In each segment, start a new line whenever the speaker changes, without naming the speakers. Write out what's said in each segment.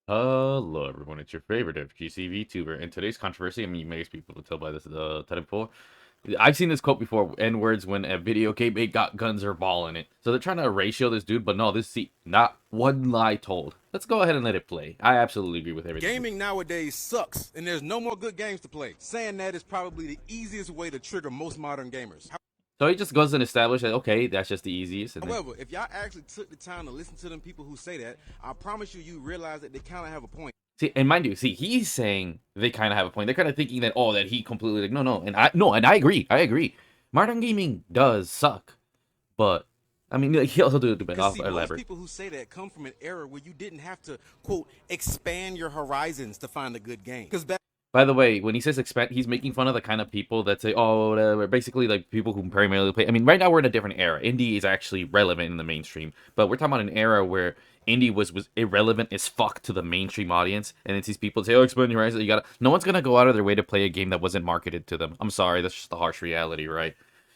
Hello, everyone. It's your favorite FGC VTuber. And today's controversy, I mean, you may be able to tell by this title before. I've seen this quote before, N-words when a video game ain't got guns or ball in it. So they're trying to ratio this dude, but no, not one lie told. Let's go ahead and let it play. I absolutely agree with everything.
Gaming nowadays sucks, and there's no more good games to play. Saying that is probably the easiest way to trigger most modern gamers.
So he just goes and establishes that, okay, that's just the easiest. And
However, if y'all actually took the time to listen to them people who say that, I promise you realize that they kind of have a point.
see, and mind you, he's saying they kind of have a point. They're kind of thinking that, that he completely, like, no, and I agree. Modern gaming does suck, but I mean, like, he'll do it, but I'll elaborate.
Most people who say that come from an era where you didn't have to, quote, expand your horizons to find a good game. Because
By the way, when he says expand, he's making fun of the kind of people that say, oh, we're basically like people who primarily play. I mean, right now we're in a different era. Indie is actually relevant in the mainstream, but we're talking about an era where indie was irrelevant as fuck to the mainstream audience. And it's these people say, oh, expand your horizons. No one's gonna go out of their way to play a game that wasn't marketed to them. I'm sorry, that's just the harsh reality, right?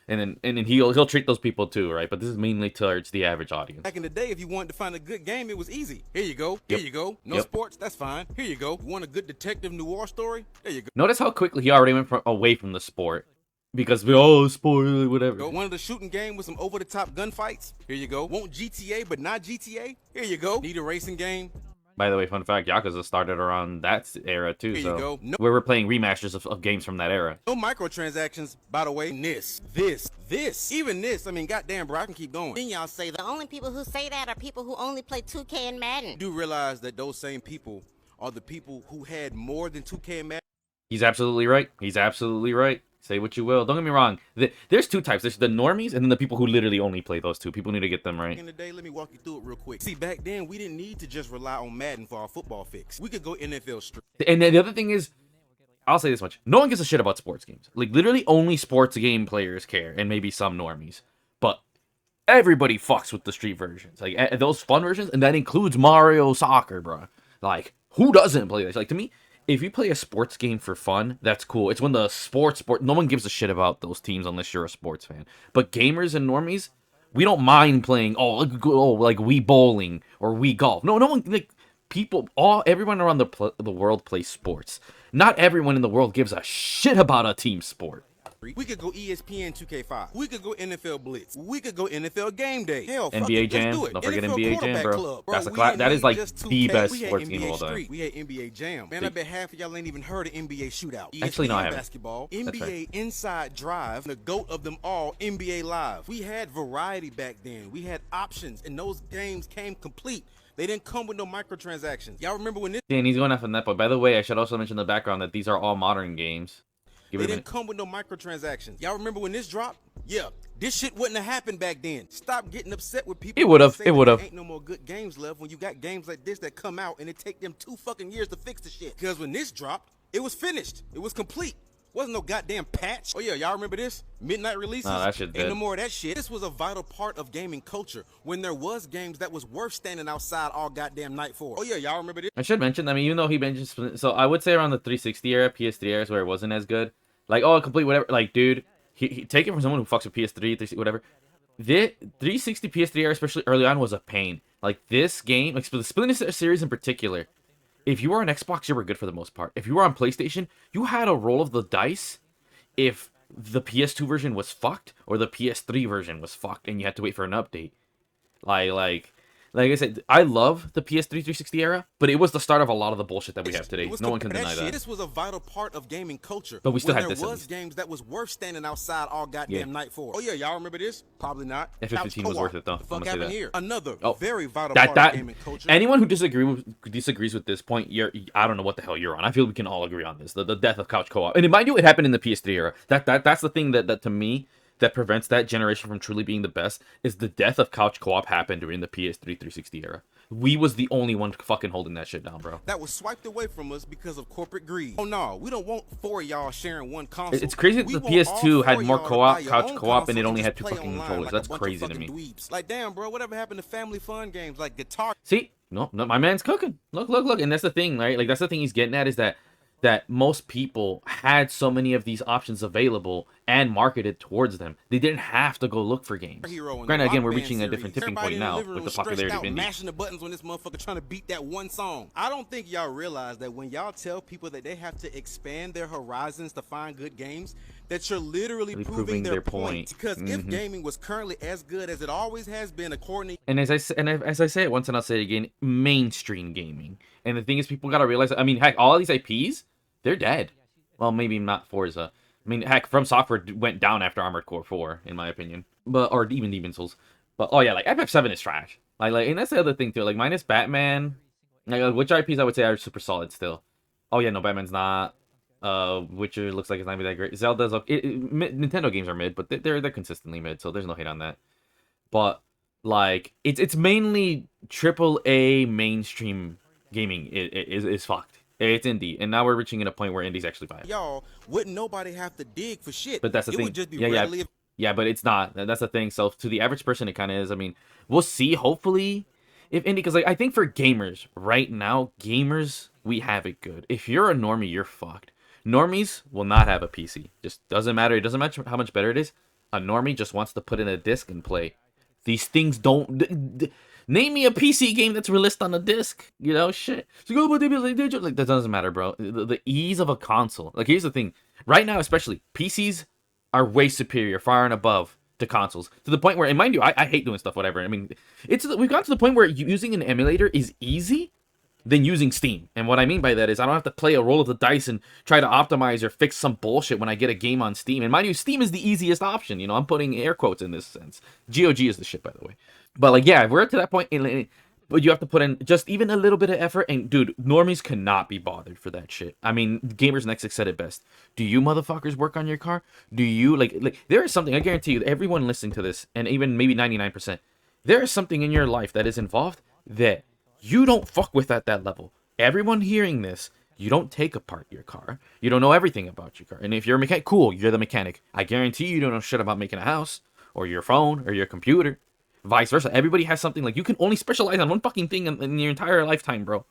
And then he'll treat those people too, right? But this is mainly towards the average audience.
back in the day, if you wanted to find a good game, it was easy. Here you go. Here you go. No sports, that's fine. Here you go. You want a good detective noir story? There you go.
Notice how quickly he already went away from the sport. Because we all spoil whatever.
One of the shooting game with some over-the-top gunfights? Here you go. Want GTA but not GTA? Here you go. Need a racing game?
By the way, fun fact, Yakuza started around that era too,
Here
so
you go.
we were playing remasters of games from that era.
No microtransactions, by the way. This. Even this. I mean, goddamn, bro, I can keep going. Then y'all say
The only people who say that are people who only play 2K and Madden.
do realize that those same people are the people who had more than 2K and Madden.
He's absolutely right. He's absolutely right. Say what you will. Don't get me wrong. There's two types. There's the normies and then the people who literally only play those two. People need to get them right.
In the day, let me walk you through it real quick. See, back then, we didn't need to just rely on Madden for our football fix. We could go NFL straight.
And then the other thing is, I'll say this much. No one gives a shit about sports games. Like, literally only sports game players care, and maybe some normies. But everybody fucks with the street versions. Like, those fun versions, and that includes Mario Soccer, bro. Like, who doesn't play this? Like, to me, if you play a sports game for fun, that's cool. It's when the sport, no one gives a shit about those teams unless you're a sports fan. But gamers and normies, we don't mind playing, like Wii bowling or Wii golf. No one, like, everyone around the world plays sports. Not everyone in the world gives a shit about a team sport.
We could go ESPN 2K5. We could go NFL Blitz. We could go NFL Game Day. Hell, fuck
NBA
it,
Jam.
let's do it.
Don't forget
NFL
NBA Jam, bro.
Club.
That is like the best
we had
sports
NBA
game of all time.
Street. We had NBA Jam. Man, I bet half of y'all ain't even heard of NBA Shootout.
Actually, no, I
ESPN
haven't.
Basketball.
That's
NBA Inside Drive. The GOAT of them all, NBA Live. We had variety back then. We had options, and those games came complete. They didn't come with no microtransactions. Y'all remember when this?
Dan, he's going off on that point. By the way, I should also mention in the background that these are all modern games.
They didn't come with no microtransactions. Y'all remember when this dropped? Yeah, this shit wouldn't have happened back then. Stop getting upset with people.
It would have.
Ain't no more good games left when you got games like this that come out and it take them 2 fucking years to fix the shit. Because when this dropped, it was finished. It was complete. Wasn't no goddamn patch. Oh yeah, y'all remember this? Midnight releases?
No, that shit
ain't no more of that shit. This was a vital part of gaming culture when there was games that was worth standing outside all goddamn night for. Oh yeah, y'all remember this?
I should mention, I mean, even though he mentions, so I would say around the 360 era, PS3 era is where it wasn't as good. Like, oh, complete whatever. Like, dude, he take it from someone who fucks with PS3, 360, whatever. The 360 PS3 era, especially early on, was a pain. Like, this game, like the Splinter series in particular, if you were on Xbox, you were good for the most part. If you were on PlayStation, you had a roll of the dice if the PS2 version was fucked or the PS3 version was fucked and you had to wait for an update. Like I said, I love the PS3 360 era, but it was the start of a lot of the bullshit that we have today. No one can deny that.
This was a vital part of gaming culture.
But we still had this.
There was games that was worth standing outside all goddamn night for. Oh yeah, y'all remember this? Probably not.
F-15 was worth it though.
The fuck happened here? Another very vital
part
of gaming culture.
Anyone who disagrees with this point, I don't know what the hell you're on. I feel we can all agree on this. The death of couch co-op, and mind you, it happened in the PS3 era. That's the thing that to me, that prevents that generation from truly being the best, is the death of couch co-op happened during the PS3 360 era. We was the only one fucking holding that shit down, bro.
That was swiped away from us because of corporate greed. Oh no, we don't want 4 of y'all sharing one console.
It's crazy that the PS2 had more co-op, couch co-op, and it only had 2 fucking controllers. That's crazy to me.
Dweebs. Like, damn, bro, whatever happened to family fun games like Guitar?
See, no, my man's cooking. Look, and that's the thing, right? Like, that's the thing he's getting at, is that most people had so many of these options available, and marketed towards them. They didn't have to go look for games.
Hero in
Granted,
the
again, we're
Rock Band
reaching a
series.
different tipping
Everybody
point
in the
now
living room
with the
stretched
popularity
out,
of indie.
mashing the buttons on this motherfucker trying to beat that one song. I don't think y'all realize that when y'all tell people that they have to expand their horizons to find good games, that you're literally proving their point. Because if gaming was currently as good as it always has been, according to...
And as I say it once and I'll say it again, mainstream gaming. And the thing is, people gotta realize, I mean, heck, all these IPs, they're dead. Well, maybe not Forza. I mean, heck, From Software went down after Armored Core 4, in my opinion. But, or even Demon Souls. But, oh yeah, like, FF7 is trash. Like, and that's the other thing, too. Like, minus Batman, like, which IPs I would say are super solid still. Oh yeah, no, Batman's not. Witcher looks like it's not even that great. Zelda's okay. Nintendo games are mid, but they're consistently mid, so there's no hate on that. But like it's mainly AAA mainstream gaming is fucked. It's indie, and now we're reaching at a point where indie's actually viable.
Y'all, wouldn't nobody have to dig for shit.
But that's the
it
thing.
Would just be
yeah,
readily...
yeah, but it's not. That's the thing. So to the average person, it kind of is. I mean, we'll see. Hopefully, if indie, because like I think for gamers right now, we have it good. If you're a normie, you're fucked. Normies will not have a PC. Just doesn't matter. It doesn't matter how much better it is. A normie just wants to put in a disc and play. These things don't... Name me a PC game that's released on a disc. You know, shit. So go, but like that doesn't matter, bro. The ease of a console. Like, here's the thing. Right now, especially, PCs are way superior, far and above to consoles. To the point where, and mind you, I hate doing stuff, whatever. I mean, we've gotten to the point where using an emulator is easy than using Steam. And what I mean by that is I don't have to play a roll of the dice and try to optimize or fix some bullshit when I get a game on Steam. And mind you, Steam is the easiest option. You know, I'm putting air quotes in this sense. GOG is the shit, by the way. But like, yeah, if we're to that point, but you have to put in just even a little bit of effort. And dude, normies cannot be bothered for that shit. I mean, Gamers Nexus said it best. Do you motherfuckers work on your car? Do you like there is something, I guarantee you, everyone listening to this, and even maybe 99%, there is something in your life that is involved that you don't fuck with at that level. Everyone hearing this, you don't take apart your car. You don't know everything about your car. And if you're a mechanic, cool, you're the mechanic. I guarantee you don't know shit about making a house, or your phone, or your computer. Vice versa. Everybody has something. Like, you can only specialize on one fucking thing in your entire lifetime, bro.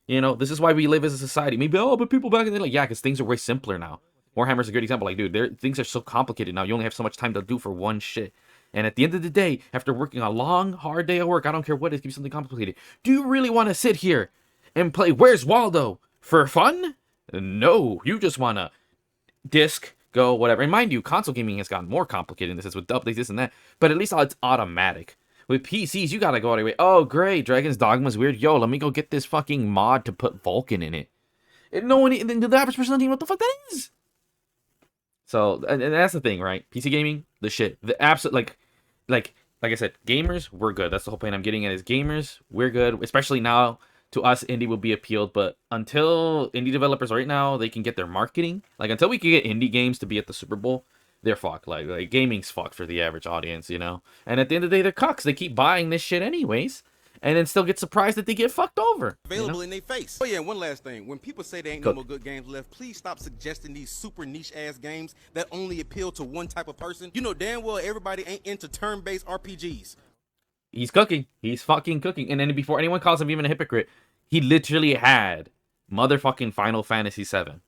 You know, this is why we live as a society. Maybe, oh, but people back in the day, like, yeah, because things are way simpler now. Warhammer's a good example. Like, dude, things are so complicated now. You only have so much time to do for one shit. And at the end of the day, after working a long, hard day of work, I don't care what it is, give you something complicated. Do you really want to sit here and play Where's Waldo for fun? No, you just want to disc, go, whatever. And mind you, console gaming has gotten more complicated in this sense with updates, this and that. But at least it's automatic. With PCs, you gotta go out of your way. Oh, great, Dragon's Dogma's weird. Yo, let me go get this fucking mod to put Vulcan in it. And no one, the average person doesn't even know what the fuck that is. So, and that's the thing, right? PC gaming, the shit. The absolute, like I said, gamers, we're good. That's the whole point I'm getting at is gamers, we're good. Especially now, to us, indie will be appealed. But until indie developers right now, they can get their marketing. Like, until we can get indie games to be at the Super Bowl, they're fucked. Like gaming's fucked for the average audience, you know? And at the end of the day, they're cucks. They keep buying this shit anyways. And then still get surprised that they get fucked over.
Available in their face. Oh yeah, one last thing. When people say there ain't no more good games left, please stop suggesting these super niche-ass games that only appeal to one type of person. You know damn well everybody ain't into turn-based RPGs.
He's cooking. He's fucking cooking. And then before anyone calls him even a hypocrite, he literally had motherfucking Final Fantasy VII.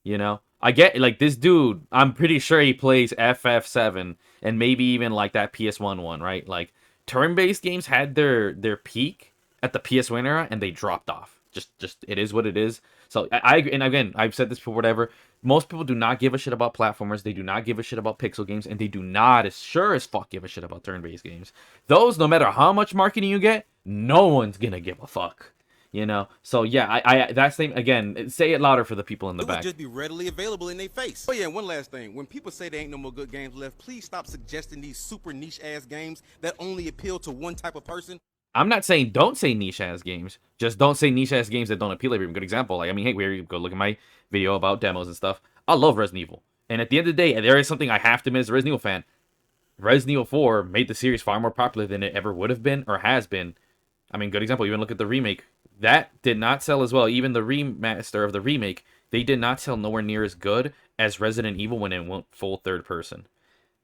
You know? I get, like, this dude, I'm pretty sure he plays FF7 and maybe even, like, that PS1 one, right? Like, turn-based games had their peak at the PS1 era, and they dropped off. Just it is what it is. So, and again, I've said this before, whatever. Most people do not give a shit about platformers. They do not give a shit about pixel games, and they do not, as sure as fuck, give a shit about turn-based games. Those, no matter how much marketing you get, no one's gonna give a fuck. You know, so yeah, I that's the thing, again, say it louder for the people in the back.
It would just be readily available in their face. Oh yeah, one last thing. When people say there ain't no more good games left, please stop suggesting these super niche-ass games that only appeal to one type of person.
I'm not saying don't say niche-ass games. Just don't say niche-ass games that don't appeal to everyone. Good example. Like, I mean, hey, where you go look at my video about demos and stuff. I love Resident Evil. And at the end of the day, there is something I have to admit as a Resident Evil fan. Resident Evil 4 made the series far more popular than it ever would have been or has been. I mean, good example. Even look at the remake. That did not sell as well. Even the remaster of the remake, they did not sell nowhere near as good as Resident Evil when it went full third person.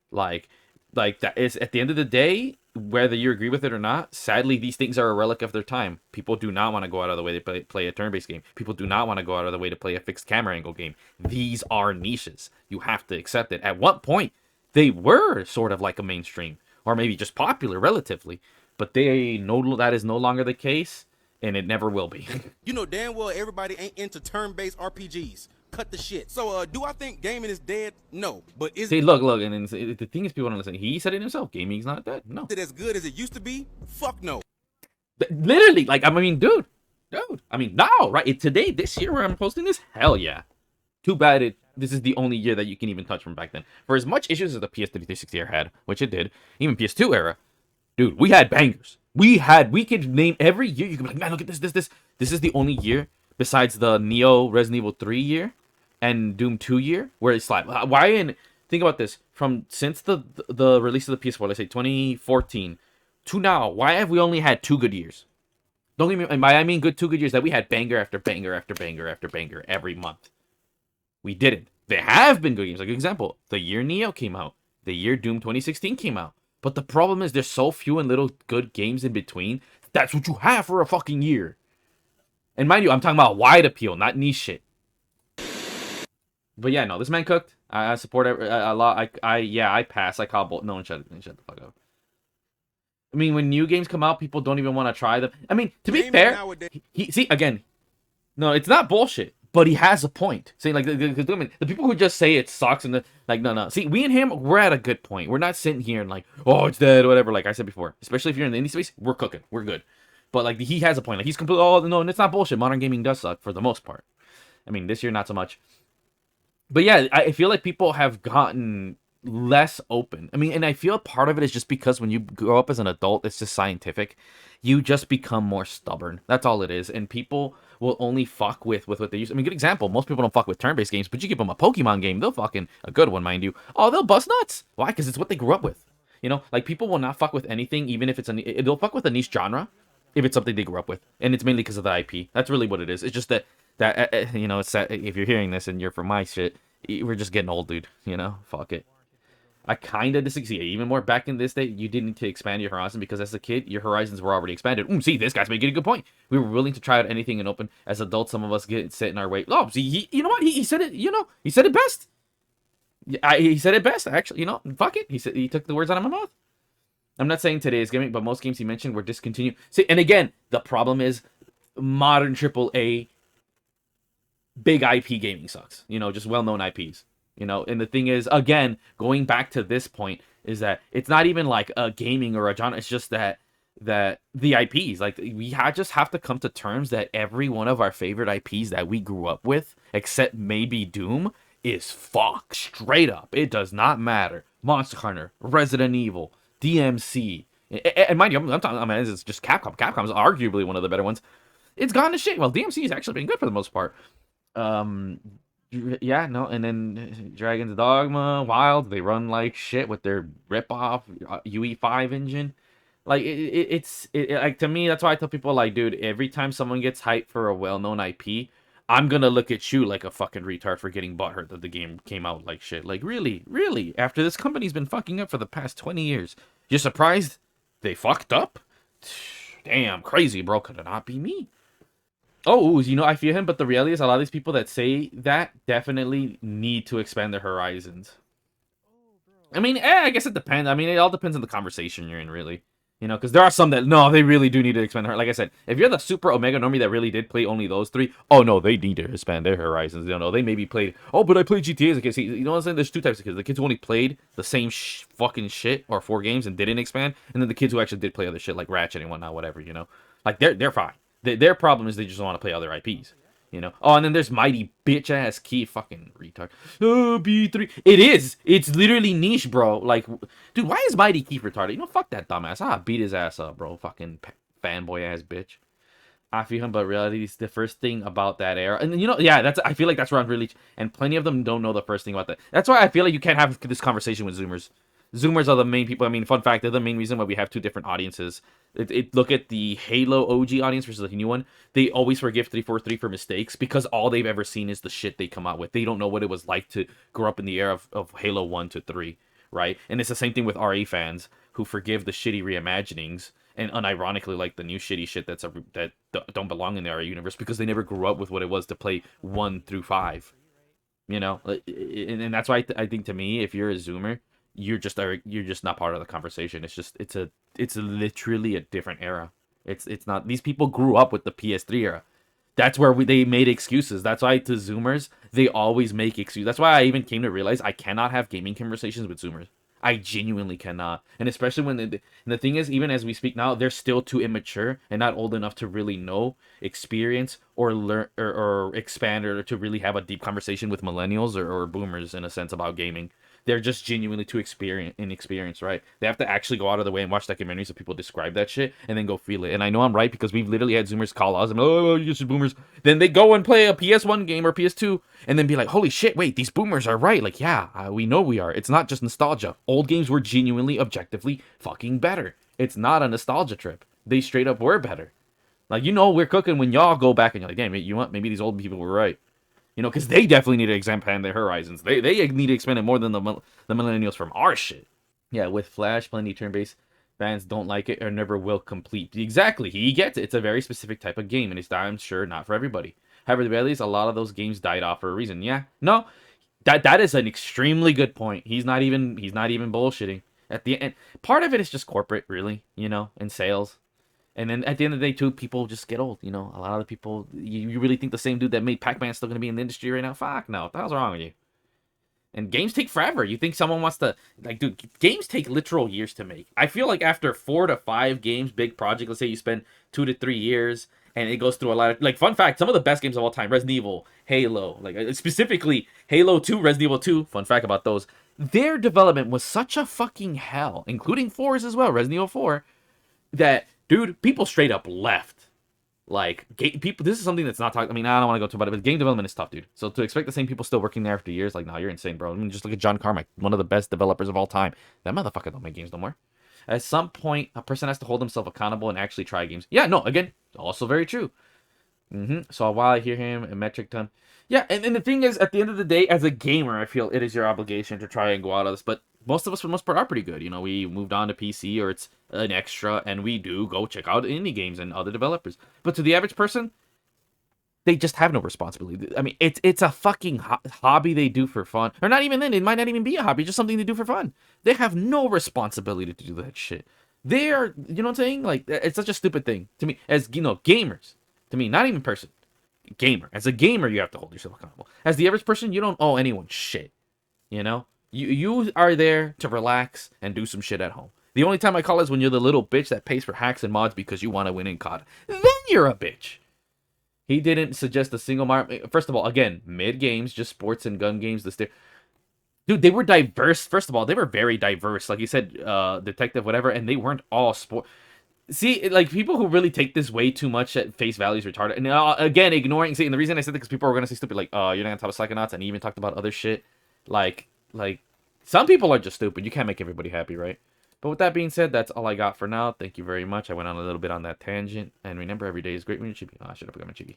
Like that is, at the end of the day, whether you agree with it or not, sadly, these things are a relic of their time. People do not want to go out of the way to play a turn-based game. People do not want to go out of the way to play a fixed camera angle game. These are niches. You have to accept it. At what point, they were sort of like a mainstream, or maybe just popular relatively, but that is no longer the case, and it never will be.
You know damn well everybody ain't into turn-based RPGs. Cut the shit. So, do I think gaming is dead? No. But is
look, and the thing is, people don't listen. He said it himself. Gaming's not dead. No.
it as good as it used to be? Fuck no.
Literally, like, I mean, dude. I mean, now, right? Today, this year, where I'm posting this, hell yeah. Too bad this is the only year that you can even touch from back then. For as much issues as the PS3 360 era had, which it did, even PS2 era, dude, we had bangers. We could name every year. You could be like, man, look at this. This is the only year besides the Neo Resident Evil 3 year and Doom 2 year where it's like, think about this, since the release of the PS4, let's say 2014 to now, why have we only had 2 good years? Don't get me, and by I mean good 2 good years, that we had banger after banger after banger after banger every month. We didn't. There have been good games. Like, example, the year Neo came out, the year Doom 2016 came out. But the problem is there's so few and little good games in between. That's what you have for a fucking year. And mind you, I'm talking about wide appeal, not niche shit. But yeah, no, this man cooked. I support it a lot. I pass. I call both. No one shut the fuck up. I mean, when new games come out, people don't even want to try them. I mean, to be fair, see, again, no, it's not bullshit. But he has a point. See, like, the people who just say it sucks and no. See, we and him, we're at a good point. We're not sitting here and like, oh, it's dead, or whatever. Like I said before, especially if you're in the indie space, we're cooking, we're good. But like, he has a point. Like, he's completely, oh no, and it's not bullshit. Modern gaming does suck for the most part. I mean, this year not so much. But yeah, I feel like people have gotten less open. I mean, and I feel part of it is just because when you grow up as an adult, it's just scientific. You just become more stubborn. That's all it is. And people will only fuck with what they use. I mean, good example. Most people don't fuck with turn-based games, but you give them a Pokemon game, they'll fucking, a good one, mind you. Oh, they'll bust nuts. Why? Because it's what they grew up with. You know, like, people will not fuck with anything, even if they'll fuck with a niche genre if it's something they grew up with. And it's mainly because of the IP. That's really what it is. It's just that you know, it's sad. If you're hearing this and you're from my shit, we're just getting old, dude. You know, fuck it. I kind of disagree. Even more back in this day, you didn't need to expand your horizon because as a kid, your horizons were already expanded. See, this guy's making a good point. We were willing to try out anything and open. As adults, some of us get set in our way. Oh, see, you know what? He said it. You know, he said it best. He said it best. Actually, you know, fuck it. He took the words out of my mouth. I'm not saying today's gaming, but most games he mentioned were discontinued. See, and again, the problem is modern AAA big IP gaming sucks. You know, just well-known IPs. You know, and the thing is, again, going back to this point, is that it's not even like a gaming or a genre. It's just that the IPs, like, just have to come to terms that every one of our favorite IPs that we grew up with, except maybe Doom, is fuck straight up. It does not matter. Monster Hunter, Resident Evil, DMC, and mind you, I'm talking. I mean, it's just Capcom. Capcom's arguably one of the better ones. It's gone to shit. Well, DMC has actually been good for the most part. Yeah, no, and then Dragon's Dogma, Wild, they run like shit with their rip-off UE5 engine. Like, it's like, to me, that's why I tell people, like, dude, every time someone gets hyped for a well-known IP, I'm gonna look at you like a fucking retard for getting butthurt that the game came out like shit. Like, really? After this company's been fucking up for the past 20 years, you're surprised they fucked up? Damn, crazy, bro. Could it not be me? Oh, you know, I feel him, but the reality is a lot of these people that say that definitely need to expand their horizons. I mean, I guess it depends. I mean, it all depends on the conversation you're in, really. You know, because there are some that, no, they really do need to expand their, like I said, if you're the super Omega Normie that really did play only those 3, oh, no, they need to expand their horizons. You know, they maybe played, oh, but I played GTA as a kid. See, you know what I'm saying? There's 2 types of kids. The kids who only played the same fucking shit or 4 games and didn't expand, and then the kids who actually did play other shit like Ratchet and whatnot, whatever, you know? Like, they're fine. Their problem is they just want to play other IPs, you know? Oh, and then there's Mighty bitch-ass Key, fucking retard. Oh, B3. It is. It's literally niche, bro. Like, dude, why is Mighty Keith retarded? You know, fuck that dumbass. I'll beat his ass up, bro. Fucking fanboy-ass bitch. I feel him, but reality is the first thing about that era. And, you know, yeah, I feel like that's where I'm really... And plenty of them don't know the first thing about that. That's why I feel like you can't have this conversation with Zoomers. Zoomers are the main people. I mean, fun fact, they're the main reason why we have 2 different audiences. Look at the Halo OG audience versus the new one. They always forgive 343 for mistakes because all they've ever seen is the shit they come out with. They don't know what it was like to grow up in the era of Halo 1 to 3, right? And it's the same thing with RE fans. who forgive the shitty reimaginings and unironically like the new shitty shit that don't belong in our universe because they never grew up with what it was to play 1 through 5. You know, and that's why I think to me, if you're a Zoomer, you're just not part of the conversation. It's literally a different era. It's not, these people grew up with the PS3 era. That's where they made excuses. That's why to Zoomers, they always make excuses. That's why I even came to realize I cannot have gaming conversations with Zoomers. I genuinely cannot. And especially when and the thing is, even as we speak now, they're still too immature and not old enough to really know, experience, or learn or expand or to really have a deep conversation with millennials or boomers in a sense about gaming. They're just genuinely too inexperienced, right? They have to actually go out of the way and watch documentaries of people describe that shit and then go feel it. And I know I'm right because we've literally had Zoomers call us and oh, you should boomers. Then they go and play a PS1 game or PS2 and then be like, holy shit, wait, these boomers are right. Like, yeah, we know we are. It's not just nostalgia. Old games were genuinely, objectively fucking better. It's not a nostalgia trip. They straight up were better. Like, you know, we're cooking when y'all go back and you're like, damn, you want maybe these old people were right. You know, because they definitely need to expand their horizons. They need to expand it more than the millennials from our shit. Yeah, with Flash, plenty turn-based fans don't like it or never will complete. Exactly, he gets it. It's a very specific type of game, and it's, I'm sure, not for everybody. However, the reality is a lot of those games died off for a reason. Yeah, no, that is an extremely good point. He's not even bullshitting. At the end, part of it is just corporate, really, you know, and sales. And then at the end of the day, too, people just get old. You know, a lot of the people, you really think the same dude that made Pac-Man is still going to be in the industry right now? Fuck no. What the hell's wrong with you? And games take forever. You think someone wants to, like, dude, games take literal years to make. I feel like after 4 to 5 games, big project, let's say you spend 2 to 3 years, and it goes through a lot of, like, fun fact, some of the best games of all time, Resident Evil, Halo, like, specifically Halo 2, Resident Evil 2, fun fact about those, their development was such a fucking hell, including 4s as well, Resident Evil 4, that, dude, people straight up left. Like, people, this is something that's not talked. I mean, I don't want to go too about it, but game development is tough, dude. So to expect the same people still working there after years, like, nah, you're insane, bro. I mean, just look at John Carmack, one of the best developers of all time. That motherfucker don't make games no more. At some point, a person has to hold himself accountable and actually try games. Yeah, no, again, also very true. So while I hear him, a metric ton. Yeah, and the thing is, at the end of the day, as a gamer, I feel it is your obligation to try and go out of this. But most of us, for the most part, are pretty good. You know, we moved on to PC or it's an extra, and we do go check out indie games and other developers. But to the average person, they just have no responsibility. I mean, it's a fucking hobby they do for fun. Or not even then, it might not even be a hobby, just something they do for fun. They have no responsibility to do that shit. They are, you know what I'm saying? Like, it's such a stupid thing to me. As, you know, gamers, to me, not even person, gamer. As a gamer, you have to hold yourself accountable. As the average person, you don't owe anyone shit. You know? You are there to relax and do some shit at home. The only time I call is when you're the little bitch that pays for hacks and mods because you want to win in COD. Then you're a bitch. He didn't suggest a single First of all, again, mid games, just sports and gun games. Dude, they were diverse. First of all, they were very diverse. Like you said, detective, whatever, and they weren't all sport. See, like, people who really take this way too much at face value is retarded. And again, ignoring. See, and the reason I said that because people are gonna say stupid, like, you're not gonna talk about psychonauts, and he even talked about other shit. Like, some people are just stupid. You can't make everybody happy, right? But with that being said, that's all I got for now. Thank you very much. I went on a little bit on that tangent. And remember, every day is great when you're cheeky. Oh, I should have got my cheeky.